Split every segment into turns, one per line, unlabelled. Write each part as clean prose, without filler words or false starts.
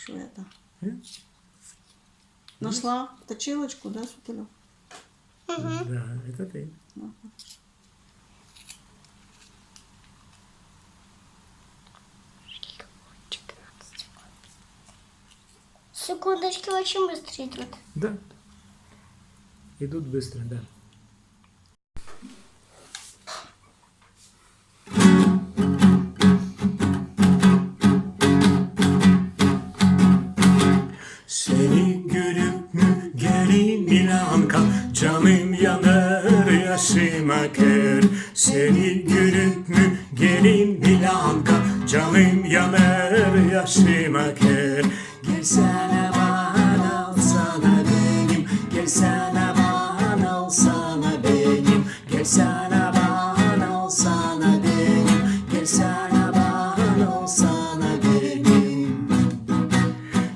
это. Нашла точилочку, да, Сутулю?
Да, это ты.
Секундочки очень быстро идут.
Да. Идут быстро, да. Seni görüp mü gelin Milanka, canım yanar yaşıma kör. Seni görüp mü gelin Milanka, canım yanar yaşıma kör. Gelsene bana alsana benim, gelsene bana alsana benim, gelsene bana alsana benim, gelsene bana alsana benim.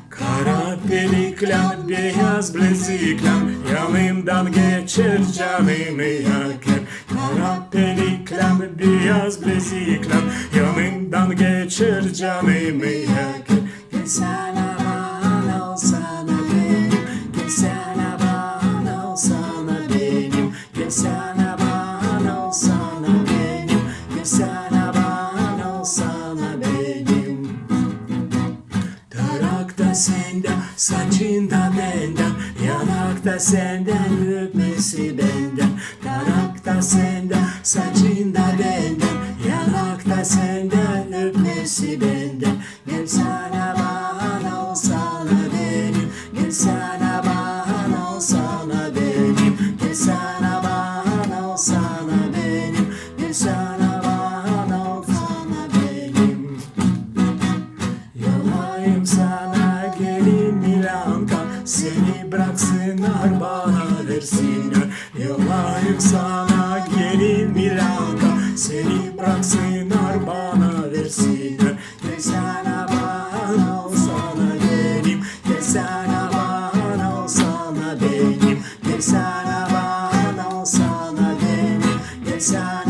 Kara pelikler, beyaz bilezikler, yanımdan geçer canımı yakar. Kara pelikler, beyaz bilezikler, yanımdan geçer canımı yakar. Gelsene bana alsana benim, gelsene bana alsana benim, gelsene bana alsana benim, gelsene bana alsana benim. Tarakta senden, saçında benden, yanakta senden, öpmesi benden. Tarakta senden, saçında benden, yanakta senden, öpmesi benden. Gelsene bana alsana benim, gelsene bana alsana benim, gelsene bana alsana benim, gelsene bana alsana benim. Yanayım sana gelin Milanka, seni bıraksınlar bana versinler. Yanayım sana gelin Milanka, seni bıraksınlar bana versinler. Gelsene bana alsana benim, gelsene bana alsana benim, gelsene bana alsana benim, gelsene